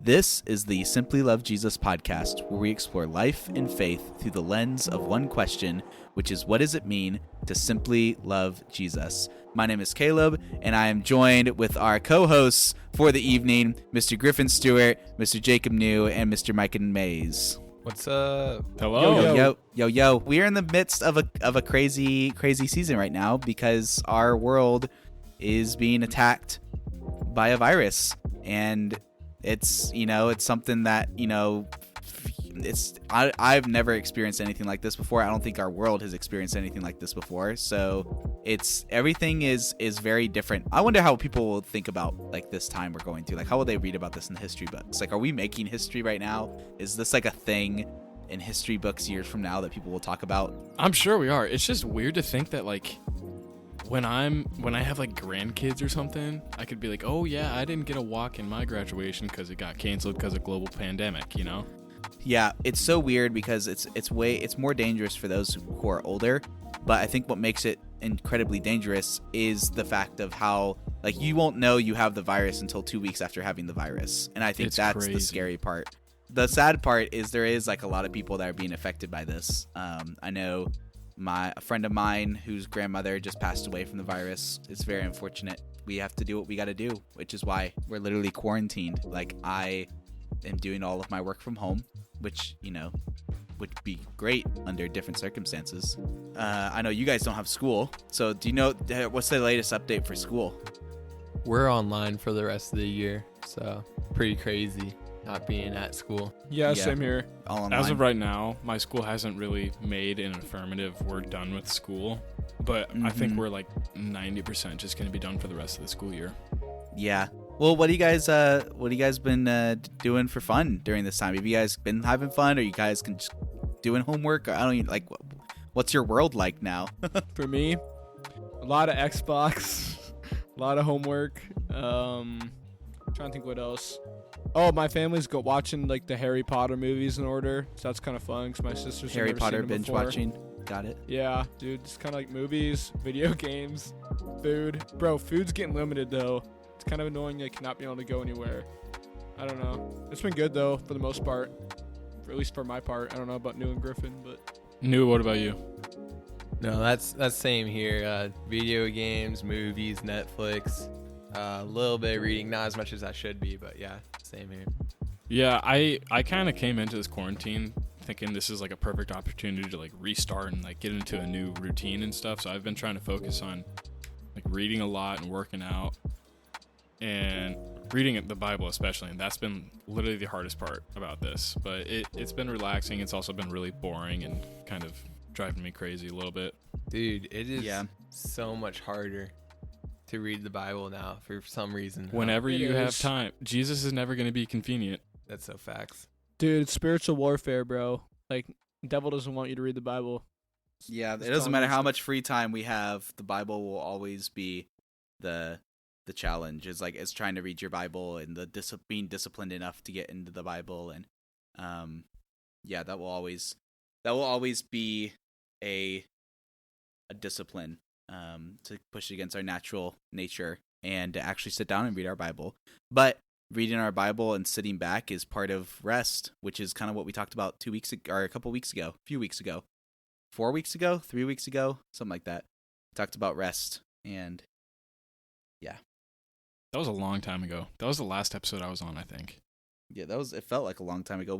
This is the Simply Love Jesus podcast, where we explore life and faith through the lens of one question, which is, what does it mean to simply love Jesus? My name is Caleb, and I am joined with our co-hosts for the evening, Mr. Griffin Stewart, Mr. Jacob New, and Mr. Mike Mays. What's up? Hello. Yo. We are in the midst of a crazy season right now because our world is being attacked by a virus, and it's something that, I've never experienced anything like this before. I don't think our world has experienced anything like this before. So everything is very different. I wonder how people will think about like this time we're going through. Like, how will they read about this in the history books? Like, are we making history right now? Is this like a thing in history books years from now that people will talk about? I'm sure we are. It's just weird to think that like when I have like grandkids or something, I could be like, oh yeah, I didn't get a walk in my graduation because it got canceled because of global pandemic, you know? Yeah, it's so weird because it's more dangerous for those who are older. But I think what makes it incredibly dangerous is the fact of how, like, you won't know you have the virus until 2 weeks after having the virus. And I think that's crazy. The scary part. The sad part is there is like a lot of people that are being affected by this. I know a friend of mine whose grandmother just passed away from the virus. It's very unfortunate. We have to do what we got to do, which is why we're literally quarantined. Like, I am doing all of my work from home, which, would be great under different circumstances. I know you guys don't have school, so do you know what's the latest update for school? We're online for the rest of the year, so pretty crazy not being at school. Yeah, same here. All online. As of right now, my school hasn't really made an affirmative we're done with school, but I think we're like 90% just going to be done for the rest of the school year. Yeah. Well, what do you guys been doing for fun during this time? Have you guys been having fun, or you guys just doing homework? Or I don't even like. What's your world like now? For me, a lot of Xbox, a lot of homework. Trying to think what else. Oh, my family's watching like the Harry Potter movies in order, so that's kind of fun because my sisters Harry have never Potter seen them binge before. watching. Got it. Yeah, dude, it's kind of like movies, video games, food. Bro, food's getting limited though. It's kind of annoying, like, not being able to go anywhere. I don't know. It's been good though for the most part, at least for my part. I don't know about New and Griffin, but. New, what about you? No, that's same here. Video games, movies, Netflix, a little bit of reading, not as much as I should be, but yeah, same here. Yeah, I kind of came into this quarantine thinking this is like a perfect opportunity to like restart and like get into a new routine and stuff. So I've been trying to focus on like reading a lot and working out and reading the Bible especially, and that's been literally the hardest part about this. But it's been relaxing. It's also been really boring and kind of driving me crazy a little bit. Dude, it is so much harder to read the Bible now for some reason. Whenever you have time. Jesus is never going to be convenient. That's so facts. Dude, it's spiritual warfare, bro. Like, the devil doesn't want you to read the Bible. Yeah, it doesn't matter how much free time we have. The Bible will always be the challenge. It's trying to read your Bible and being disciplined enough to get into the Bible, and that will always be a discipline to push against our natural nature and to actually sit down and read our Bible. But reading our Bible and sitting back is part of rest, which is kind of what we talked about 2 weeks ago, or a couple weeks ago, 4 weeks ago, 3 weeks ago, something like that. We talked about rest, and yeah. That was a long time ago. That was the last episode I was on, I think. Yeah, it felt like a long time ago.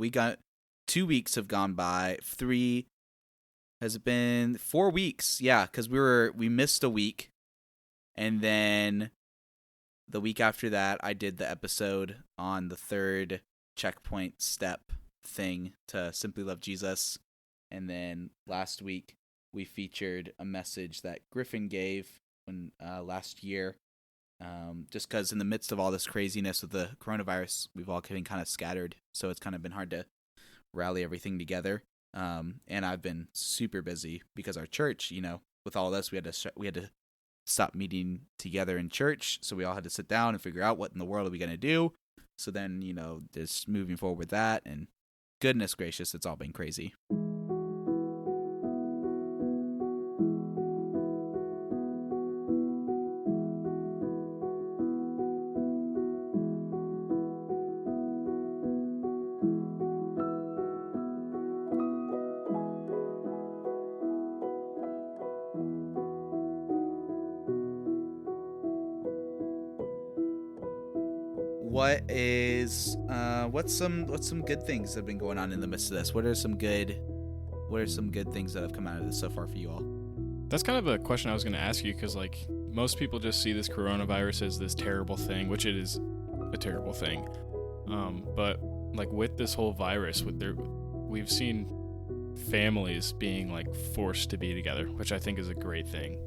2 weeks have gone by. Has it been 4 weeks? Yeah, because we missed a week, and then the week after that, I did the episode on the third checkpoint step thing to Simply Love Jesus, and then last week we featured a message that Griffin gave last year. Just because in the midst of all this craziness with the coronavirus, we've all been kind of scattered, so it's kind of been hard to rally everything together. And I've been super busy because our church, with all this, we had to stop meeting together in church, so we all had to sit down and figure out what in the world are we going to do. So then, just moving forward with that, and goodness gracious, it's all been crazy. what's some good things that have been going on in the midst of this? What are some good things that have come out of this so far for you all? That's kind of a question I was going to ask you, because like most people just see this coronavirus as this terrible thing, which it is a terrible thing. But like with this whole virus, we've seen families being like forced to be together, which I think is a great thing.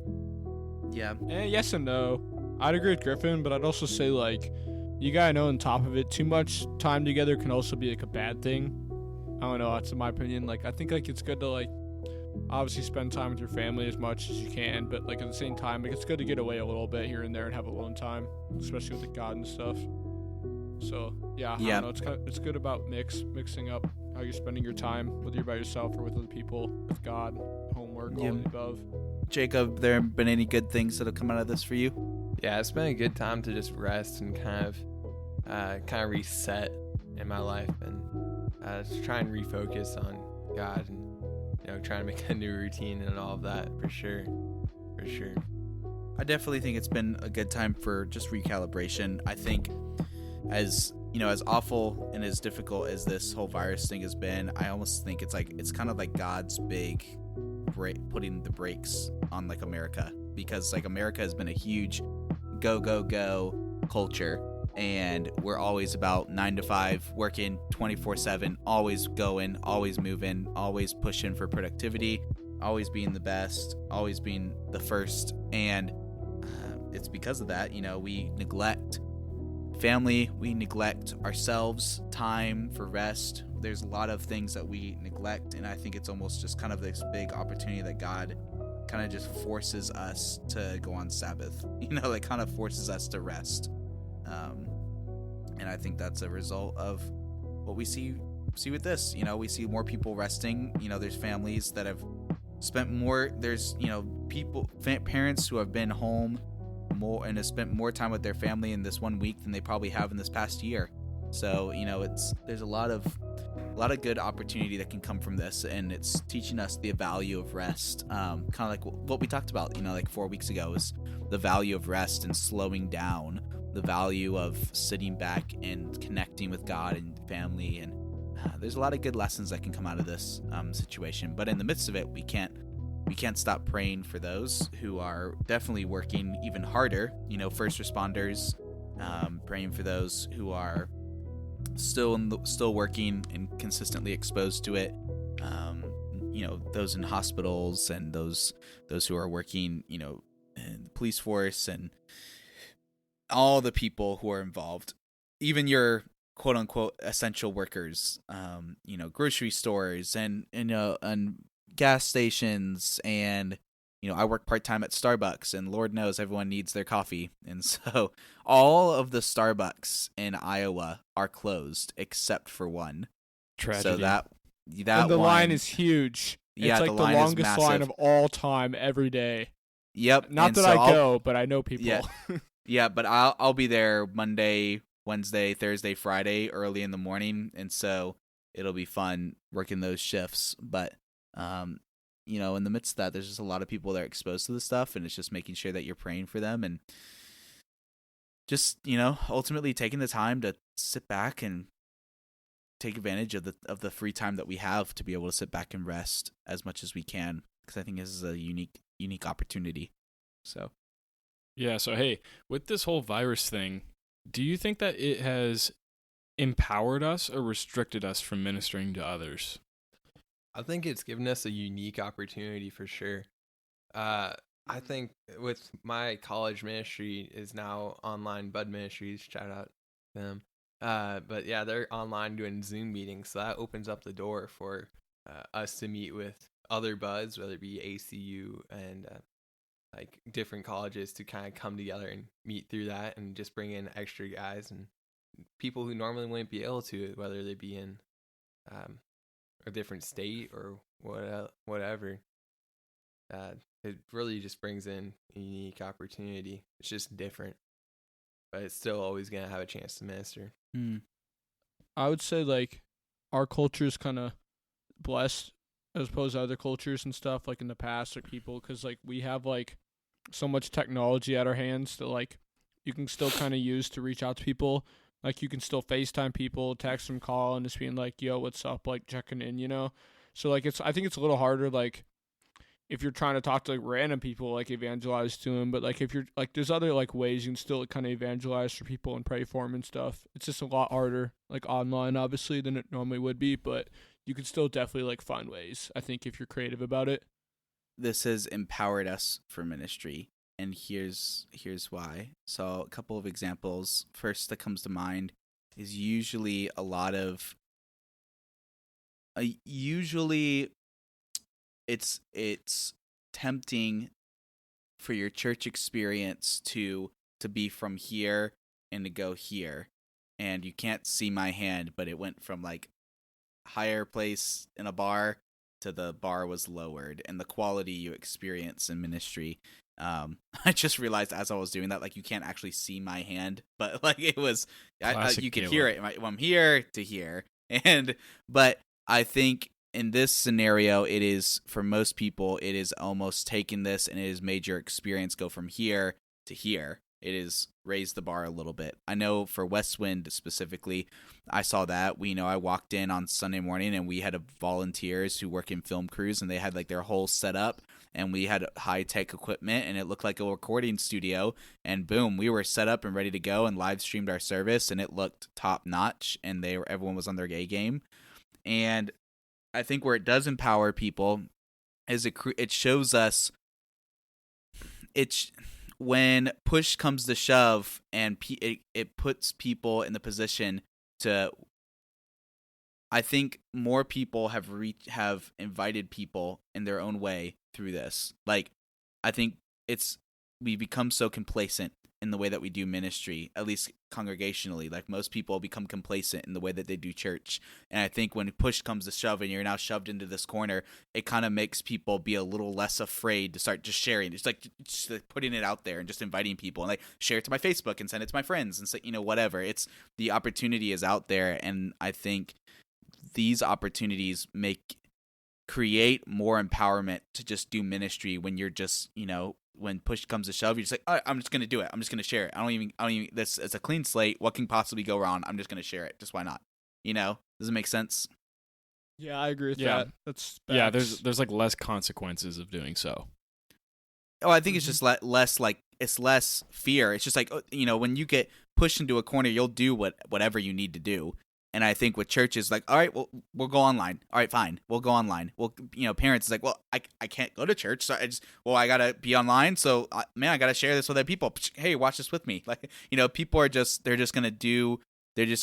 Yeah. Yes and no. I'd agree with Griffin, but I'd also say like you gotta know on top of it, too much time together can also be like a bad thing. I don't know, that's in my opinion. Like I think like it's good to like obviously spend time with your family as much as you can, but like at the same time, like it's good to get away a little bit here and there and have alone time, especially with the God and stuff. So I don't know, it's good about mixing up how you're spending your time, whether you're by yourself or with other people, with God, homework, all of the above. Jacob, there been any good things that have come out of this for you? Yeah, it's been a good time to just rest and kind of reset in my life, and just try and refocus on God, and try to make a new routine and all of that for sure. I definitely think it's been a good time for just recalibration. I think as awful and as difficult as this whole virus thing has been, I almost think it's kind of like God's big putting the brakes on like America, because like America has been a huge go culture, and we're always about 9 to 5, working 24/7, always going, always moving, always pushing for productivity, always being the best, always being the first. And it's because of that, we neglect family, we neglect ourselves, time for rest. There's a lot of things that we neglect, and I think it's almost just kind of this big opportunity that God kind of just forces us to go on Sabbath, that kind of forces us to rest. And I think that's a result of what we see with this. We see more people resting. There's families that have spent more. There's parents who have been home more and have spent more time with their family in this 1 week than they probably have in this past year. So there's a lot of good opportunity that can come from this, and it's teaching us the value of rest. Kind of like what we talked about, like 4 weeks ago, is the value of rest and slowing down, the value of sitting back and connecting with God and family. And there's a lot of good lessons that can come out of this situation. But in the midst of it, we can't stop praying for those who are definitely working even harder. First responders, praying for those who are still working and consistently exposed to it. Those in hospitals and those who are working, in the police force, and all the people who are involved, even your quote unquote essential workers, grocery stores and gas stations, and I work part-time at Starbucks, and Lord knows everyone needs their coffee. And so all of the Starbucks in Iowa are closed except for one. Tragedy. So that and the one, line is huge. Yeah, it's like the longest line of all time every day. Yep. Not and that so I go, but I know people. Yeah. Yeah, but I'll be there Monday, Wednesday, Thursday, Friday, early in the morning, and so it'll be fun working those shifts. But in the midst of that, there's just a lot of people that are exposed to this stuff, and it's just making sure that you're praying for them, and just ultimately taking the time to sit back and take advantage of the free time that we have to be able to sit back and rest as much as we can, because I think this is a unique opportunity. So. Yeah, so hey, with this whole virus thing, do you think that it has empowered us or restricted us from ministering to others? I think it's given us a unique opportunity for sure. I think with my college ministry is now online, Bud Ministries, shout out to them. But yeah, they're online doing Zoom meetings, so that opens up the door for us to meet with other buds, whether it be ACU and like different colleges, to kind of come together and meet through that, and just bring in extra guys and people who normally wouldn't be able to, whether they be in a different state or whatever. It really just brings in a unique opportunity. It's just different, but it's still always going to have a chance to minister. I would say like our culture is kind of blessed as opposed to other cultures and stuff like in the past or people, because like we have like so much technology at our hands that like you can still kind of use to reach out to people. Like, you can still FaceTime people, text them, call, and just being like, yo, what's up, like, checking in, you know? So, like, I think it's a little harder, like, if you're trying to talk to, like, random people, like, evangelize to them. But, like, if you're, like, there's other, like, ways you can still kind of evangelize for people and pray for them and stuff. It's just a lot harder, like, online, obviously, than it normally would be. But you can still definitely, like, find ways, I think, if you're creative about it. This has empowered us for ministry, and here's why. So a couple of examples. First that comes to mind is usually a lot of usually it's tempting for your church experience to be from here and to go here, and you can't see my hand, but it went from like higher place in a bar to the bar was lowered, and the quality you experience in ministry. I just realized as I was doing that, like, you can't actually see my hand, but like it was, you could hear it from here to here. But I think in this scenario, it is, for most people, it is almost taken this and it has made your experience go from here to here. It has raised the bar a little bit. I know for Westwind specifically, I saw that. I walked in on Sunday morning and we had volunteers who work in film crews, and they had like their whole setup, and we had high-tech equipment, and it looked like a recording studio, and boom, we were set up and ready to go and live streamed our service, and it looked top-notch, and everyone was on their A game. And I think where it does empower people is it shows us when push comes to shove, and it puts people in the position to. I think more people have invited people in their own way through this. Like, I think we become so complacent in the way that we do ministry, at least congregationally. Like, most people become complacent in the way that they do church. And I think when push comes to shove and you're now shoved into this corner, it kind of makes people be a little less afraid to start just sharing. It's like just like putting it out there and just inviting people, and like share it to my Facebook and send it to my friends and say, whatever. It's the opportunity is out there. And I think these opportunities create more empowerment to just do ministry when you're just, when push comes to shove, you're just like, all right, I'm just going to do it. I'm just going to share it. I don't even, this is a clean slate. What can possibly go wrong? I'm just going to share it. Just why not? Does it make sense? Yeah, I agree with that. That's facts. Yeah, there's like less consequences of doing so. Oh, I think it's just less like, it's less fear. It's just like, when you get pushed into a corner, you'll do whatever you need to do. And I think with churches, like, all right, well, we'll go online. All right, fine, we'll go online. Well, parents is like, well, I can't go to church, so I gotta be online. So I gotta share this with other people. Hey, watch this with me. Like, people are they're just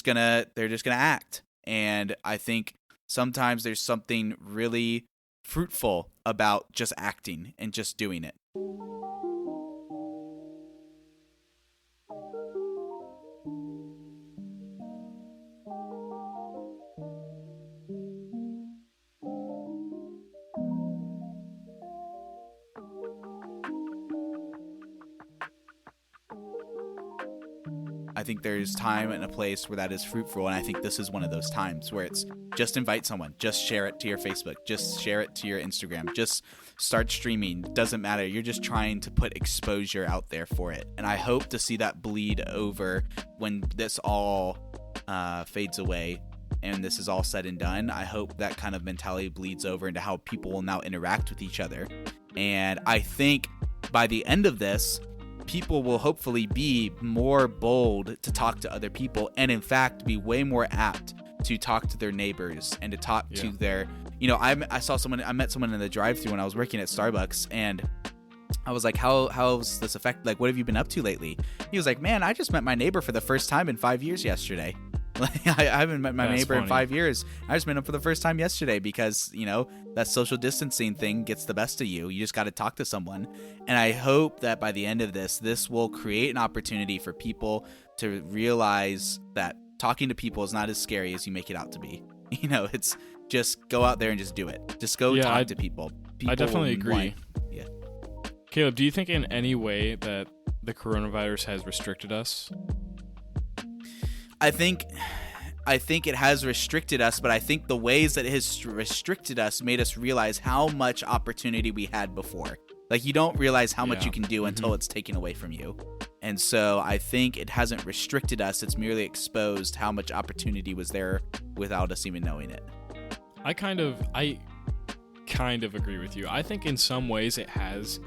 gonna act. And I think sometimes there's something really fruitful about just acting and just doing it. I think there's time and a place where that is fruitful, and I think this is one of those times where it's just invite someone, just share it to your Facebook, just share it to your Instagram, just start streaming. Doesn't matter. You're just trying to put exposure out there for it, and I hope to see that bleed over when this all fades away and this is all said and done. I hope that kind of mentality bleeds over into how people will now interact with each other, and I think by the end of this, people will hopefully be more bold to talk to other people, and in fact be way more apt to talk to their neighbors and to talk to their, I met someone in the drive-thru when I was working at Starbucks, and I was like, how's this affect, like, what have you been up to lately? He was like, man, I just met my neighbor for the first time in 5 years yesterday. Like, I haven't met my neighbor in 5 years. I just met him for the first time yesterday because, that social distancing thing gets the best of you. You just got to talk to someone. And I hope that by the end of this will create an opportunity for people to realize that talking to people is not as scary as you make it out to be. It's just go out there and just do it. Just go talk to people. I definitely agree. Caleb, do you think in any way that the coronavirus has restricted us? I think it has restricted us, but I think the ways that it has restricted us made us realize how much opportunity we had before. Like, you don't realize how much Yeah. you can do until it's taken away from you. And so I think it hasn't restricted us. It's merely exposed how much opportunity was there without us even knowing it. I kind of agree with you. I think in some ways it has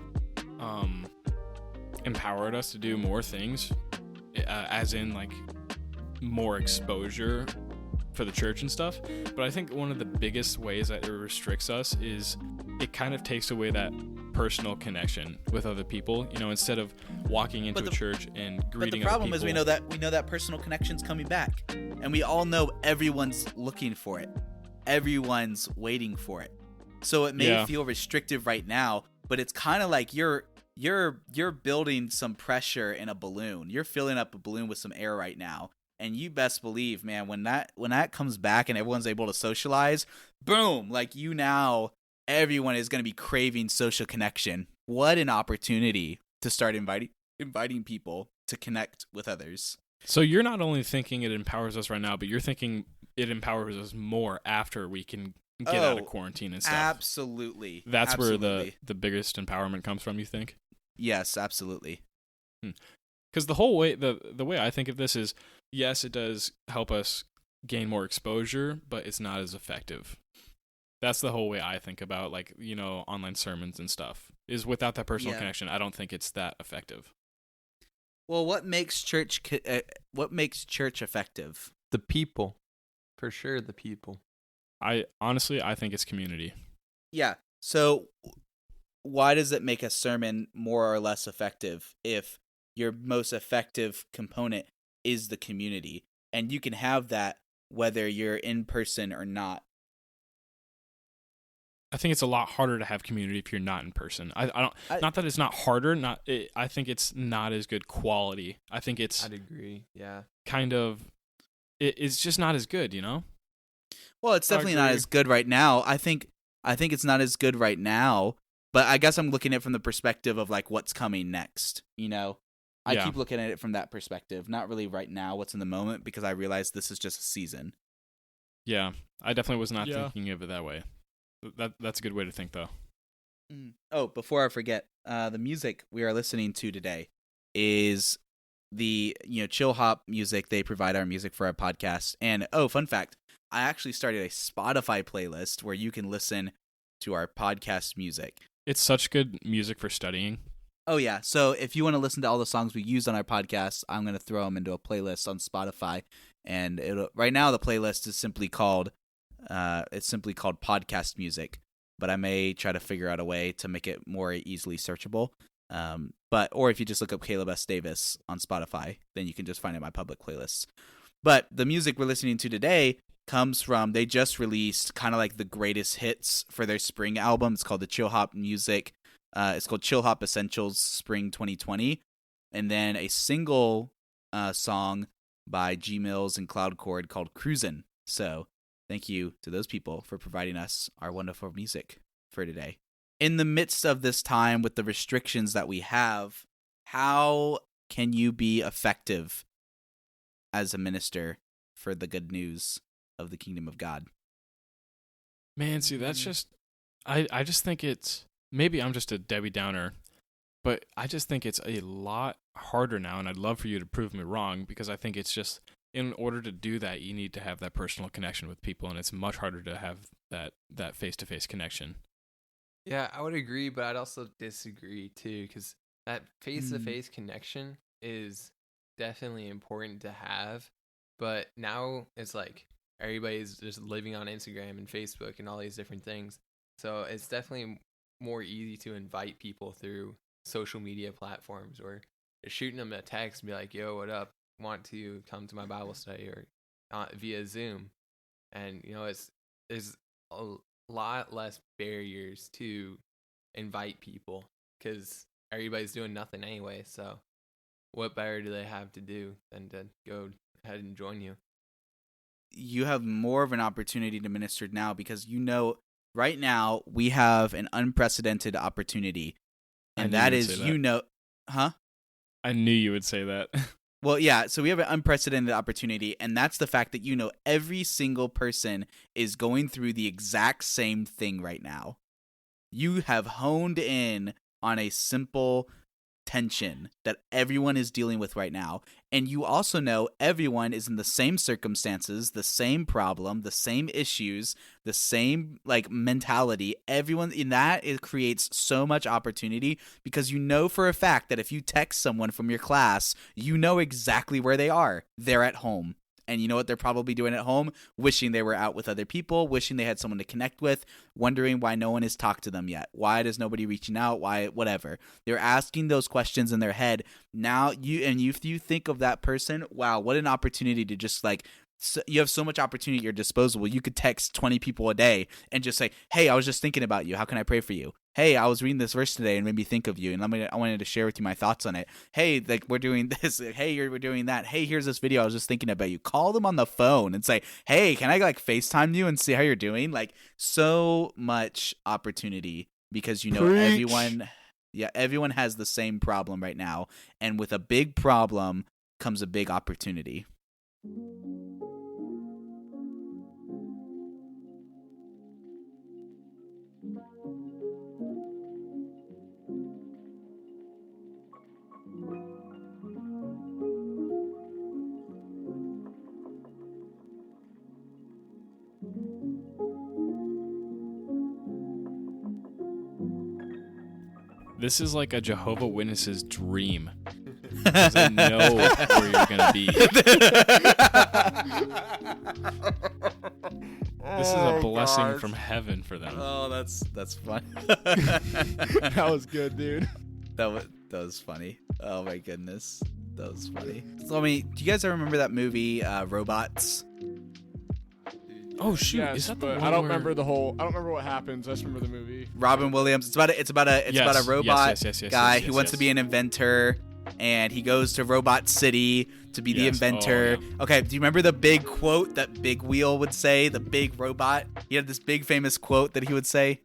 empowered us to do more things, as in like more exposure for the church and stuff. But I think one of the biggest ways that it restricts us is it kind of takes away that personal connection with other people. You know, instead of walking into a church and greeting But the other problem people, is we know that personal connection's coming back, and we all know everyone's looking for it. Everyone's waiting for it. So it may feel restrictive right now, but it's kind of like you're building some pressure in a balloon. You're filling up a balloon with some air right now. And you best believe, man, when that comes back and everyone's able to socialize, boom, like everyone is going to be craving social connection. What an opportunity to start inviting people to connect with others. So you're not only thinking it empowers us right now, but you're thinking it empowers us more after we can get out of quarantine and stuff. Absolutely. That's where the biggest empowerment comes from, you think? Yes, absolutely. Because the whole way, the way I think of this is, yes, it does help us gain more exposure, but it's not as effective. That's the whole way I think about, like, you know, online sermons and stuff. Is without that personal connection, I don't think it's that effective. Well, what makes church effective? The people, for sure. The people. I think it's community. Yeah. So why does it make a sermon more or less effective if your most effective component is the community? And you can have that whether you're in person or not. I think it's a lot harder to have community if you're not in person. Not that it's not harder. I think it's not as good quality. I think it's. I'd agree. Yeah. Kind of. It's just not as good, you know. Well, it's definitely not as good right now. I think it's not as good right now. But I guess I'm looking at it from the perspective of like what's coming next. You know, I keep looking at it from that perspective, not really right now, what's in the moment, because I realize this is just a season. Yeah, I definitely was not thinking of it that way. That's a good way to think, though. Oh, before I forget, the music we are listening to today is the chill hop music. They provide our music for our podcast. And fun fact, I actually started a Spotify playlist where you can listen to our podcast music. It's such good music for studying. Oh yeah, so if you want to listen to all the songs we used on our podcast, I'm going to throw them into a playlist on Spotify. And right now the playlist is simply called podcast music, but I may try to figure out a way to make it more easily searchable. Or if you just look up Caleb S. Davis on Spotify, then you can just find it in my public playlists. But the music we're listening to today comes from, they just released kind of like the greatest hits for their spring album. It's called the Chill Hop Music. It's called Chill Hop Essentials Spring 2020. And then a single song by G Mills and Cloud Chord called Cruisin'. So thank you to those people for providing us our wonderful music for today. In the midst of this time with the restrictions that we have, how can you be effective as a minister for the good news of the kingdom of God? Man, see, that's just, I just think it's, maybe I'm just a Debbie Downer, but I just think it's a lot harder now, and I'd love for you to prove me wrong, because I think it's just, in order to do that, you need to have that personal connection with people, and it's much harder to have that face-to-face connection. Yeah, I would agree, but I'd also disagree too, because that face-to-face connection is definitely important to have, but now it's like everybody's just living on Instagram and Facebook and all these different things, so it's definitely more easy to invite people through social media platforms, or just shooting them a text and be like, yo, what up, want to come to my Bible study, or via Zoom. And there's a lot less barriers to invite people, because everybody's doing nothing anyway, so what better do they have to do than to go ahead and join you? You have more of an opportunity to minister now, because right now we have an unprecedented opportunity, and that is I knew you would say that. Well, yeah, so we have an unprecedented opportunity, and that's the fact that every single person is going through the exact same thing right now. You have honed in on a simple tension that everyone is dealing with right now. And you also know everyone is in the same circumstances, the same problem, the same issues, the same like mentality. Everyone in that, it creates so much opportunity because you know for a fact that if you text someone from your class, you know exactly where they are. They're at home. And you know what they're probably doing at home? Wishing they were out with other people, wishing they had someone to connect with, wondering why no one has talked to them yet. Why does nobody reaching out? Why, whatever. They're asking those questions in their head. Now, if you think of that person, wow, what an opportunity to just like, you have so much opportunity at your disposal. You could text 20 people a day and just say, hey, I was just thinking about you. How can I pray for you? Hey, I was reading this verse today and made me think of you, and I wanted to share with you my thoughts on it. Hey, like we're doing this. Hey, we're doing that. Hey, here's this video. I was just thinking about you. Call them on the phone and say, hey, can I like FaceTime you and see how you're doing? Like so much opportunity because you know everyone has the same problem right now, and with a big problem comes a big opportunity. This is like a Jehovah Witness's dream. Because they know where you're going to be. This is a blessing from heaven for them. Oh, that's fun. That was good, dude. That was funny. Oh my goodness, that was funny. So, I mean, do you guys ever remember that movie, Robots? Oh shoot! Yes, is that the but one I don't where... remember I don't remember what happens. I just remember the movie. Robin Williams. It's about a robot guy who wants to be an inventor, and he goes to Robot City to be the inventor. Oh, yeah. Okay, do you remember the big quote that Big Wheel would say? The big robot. He had this big famous quote that he would say.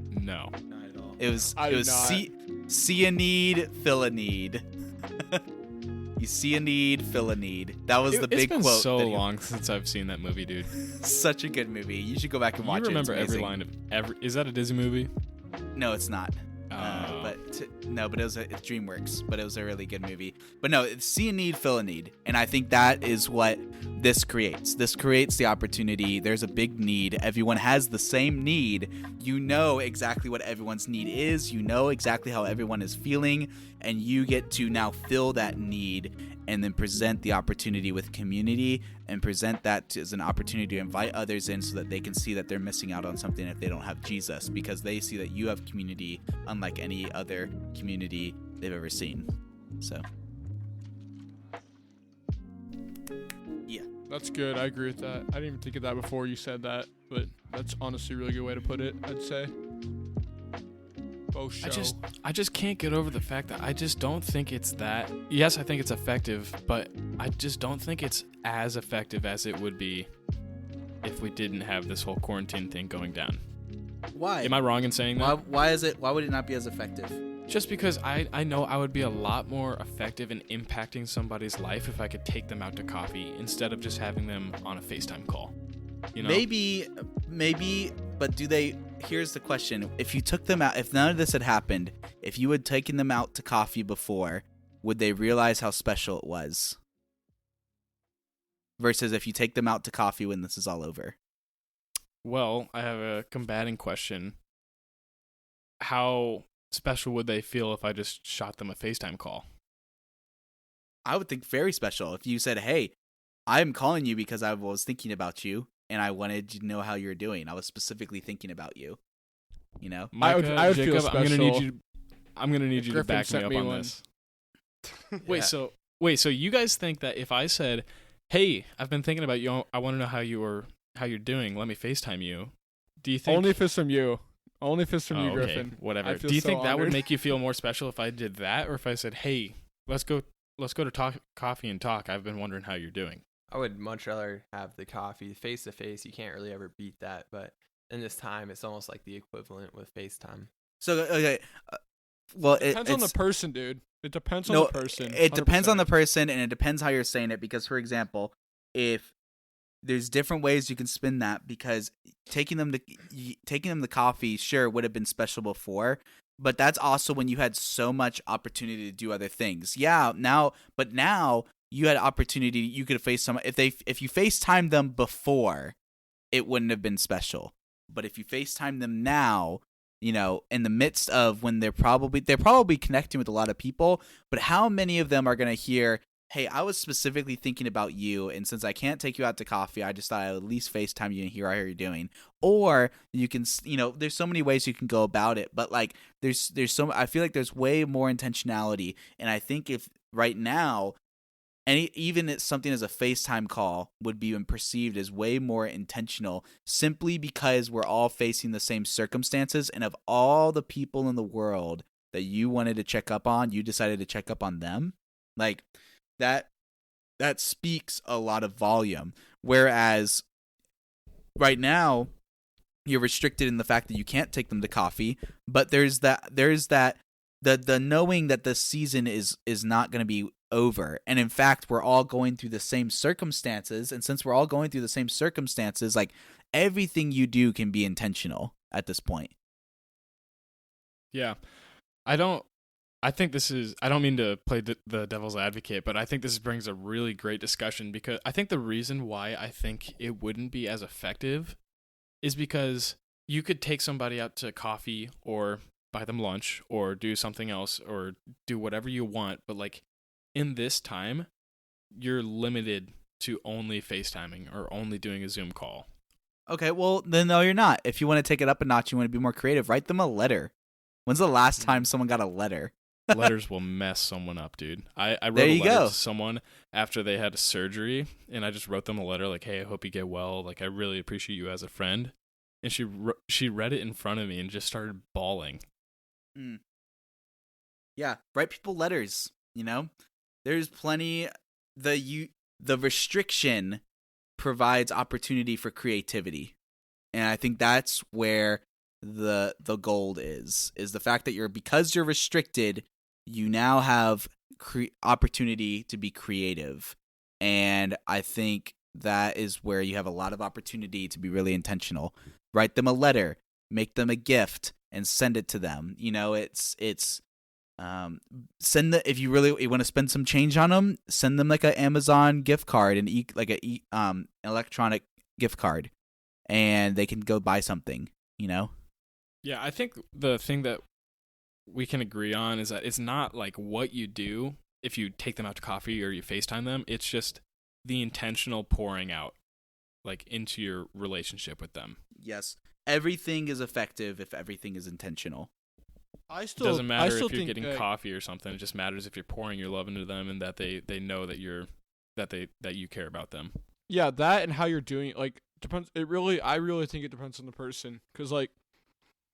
No. Not at all. It was see a need, fill a need. You see a need, fill a need. That was the big quote. It's been so long since I've seen that movie, dude. Such a good movie. You should go back and watch it. You remember every line of every... Is that a Disney movie? No, it's not. But it was it's DreamWorks. But it was a really good movie. But no, it's see a need, fill a need, and I think that is what this creates. This creates the opportunity. There's a big need. Everyone has the same need. You know exactly what everyone's need is. You know exactly how everyone is feeling, and you get to now fill that need and then present the opportunity with community and present that as an opportunity to invite others in so that they can see that they're missing out on something if they don't have Jesus, because they see that you have community unlike any other community they've ever seen. So yeah, that's good. I agree with that. I didn't even think of that before you said that, but that's honestly a really good way to put it, I'd say. I just can't get over the fact that I just don't think it's that. Yes, I think it's effective, but I just don't think it's as effective as it would be if we didn't have this whole quarantine thing going down. Why? Am I wrong in saying that? Why would it not be as effective? Just because I know I would be a lot more effective in impacting somebody's life if I could take them out to coffee instead of just having them on a FaceTime call. You know? Maybe, but do they... Here's the question. If you took them out, if none of this had happened, if you had taken them out to coffee before, would they realize how special it was? Versus if you take them out to coffee when this is all over. Well, I have a combating question. How special would they feel if I just shot them a FaceTime call? I would think very special. If you said, hey, I'm calling you because I was thinking about you. And I wanted to know how you're doing. I was specifically thinking about you. You know, Micah, I would Jacob, feel special. I'm gonna need you to Griffin back me sent up me on one. this. Wait, so you guys think that if I said, "Hey, I've been thinking about you. I want to know how you're doing. Let me FaceTime you." Do you think Only if it's from you? Only if it's from you, okay, Griffin. whatever. I feel Do you so think that would honored. make you feel more special if I did that, or if I said, "Hey, let's go to coffee and talk. I've been wondering how you're doing." I would much rather have the coffee face to face. You can't really ever beat that, but in this time, it's almost like the equivalent with FaceTime. So okay, well, It depends on the person, dude. It depends on the person. It depends on 100%. the person, and it depends how you're saying it. Because, for example, if there's different ways you can spin that, because taking them to coffee, sure, would have been special before, but that's also when you had so much opportunity to do other things. Yeah, now you had opportunity. You could face some if you FaceTime them before, it wouldn't have been special. But if you FaceTime them now, in the midst of when they're probably connecting with a lot of people, but how many of them are going to hear, hey, I was specifically thinking about you, and since I can't take you out to coffee, I just thought I'd at least FaceTime you and hear how you're doing. Or you can, there's so many ways you can go about it, but like I feel like there's way more intentionality, and I think if right now, even it's something as a FaceTime call would be perceived as way more intentional, simply because we're all facing the same circumstances, and of all the people in the world that you wanted to check up on, you decided to check up on them. Like that speaks a lot of volume. Whereas right now you're restricted in the fact that you can't take them to coffee, but there's the knowing that the season is not going to be over, and in fact we're all going through the same circumstances, and since we're all going through the same circumstances, like everything you do can be intentional at this point. Yeah. I don't mean to play the devil's advocate, but I think this brings a really great discussion, because I think the reason why I think it wouldn't be as effective is because you could take somebody out to coffee or buy them lunch or do something else or do whatever you want, but like in this time, you're limited to only FaceTiming or only doing a Zoom call. Okay, well, then no, you're not. If you want to take it up a notch, you want to be more creative, write them a letter. When's the last time someone got a letter? Letters will mess someone up, dude. I wrote a letter to someone after they had a surgery, and I just wrote them a letter like, hey, I hope you get well. Like, I really appreciate you as a friend. And she read it in front of me and just started bawling. Mm. Yeah, write people letters, There's plenty. The restriction provides opportunity for creativity, and I think that's where the gold is the fact that because you're restricted, you now have opportunity to be creative, and I think that is where you have a lot of opportunity to be really intentional. Write them a letter, make them a gift, and send it to them. Send if you really want to spend some change on them, send them like an Amazon gift card and electronic gift card, and they can go buy something. Yeah, I think the thing that we can agree on is that it's not like what you do if you take them out to coffee or you FaceTime them. It's just the intentional pouring out, like, into your relationship with them. Yes, everything is effective if everything is intentional. It doesn't matter if you're getting coffee or something. It just matters if you're pouring your love into them and that they know that you care about them. Yeah, that and how you're doing it, like, depends. I really think it depends on the person, because like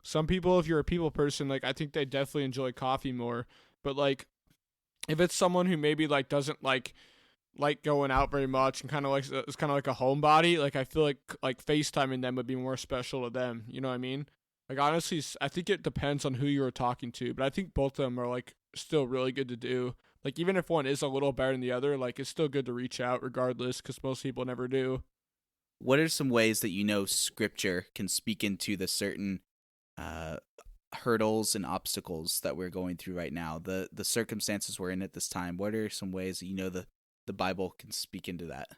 some people, if you're a people person, like I think they definitely enjoy coffee more. But like if it's someone who maybe like doesn't like going out very much and kind of like it's kind of like a homebody, like I feel like FaceTiming them would be more special to them. You know what I mean? Like honestly, I think it depends on who you're talking to, but I think both of them are like still really good to do. Like even if one is a little better than the other, like it's still good to reach out regardless, because most people never do. What are some ways that Scripture can speak into the certain hurdles and obstacles that we're going through right now, the circumstances we're in at this time? What are some ways that the Bible can speak into that?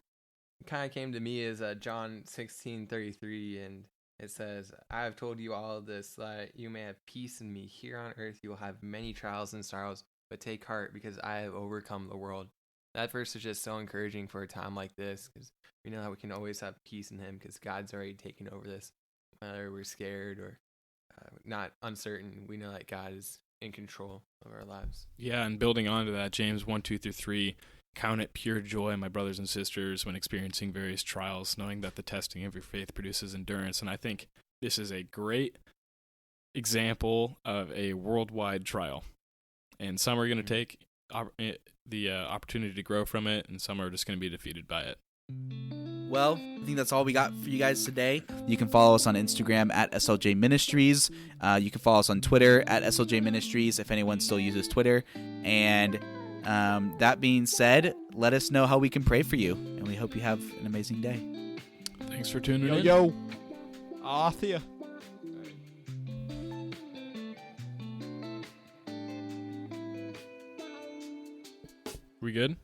It kind of came to me as John 16:33, and it says, I have told you all of this, that you may have peace in me. Here on earth you will have many trials and sorrows, but take heart, because I have overcome the world. That verse is just so encouraging for a time like this, because we know that we can always have peace in him, because God's already taken over this. Whether we're scared or not uncertain, we know that God is in control of our lives. Yeah, and building on to that, James 1:2-3, count it pure joy, my brothers and sisters, when experiencing various trials, knowing that the testing of your faith produces endurance. And I think this is a great example of a worldwide trial. And some are going to take the opportunity to grow from it, and some are just going to be defeated by it. Well, I think that's all we got for you guys today. You can follow us on Instagram at SLJ Ministries. You can follow us on Twitter at SLJ Ministries if anyone still uses Twitter. And that being said, let us know how we can pray for you. And we hope you have an amazing day. Thanks for tuning Yo, in. yo. Arthur. We good?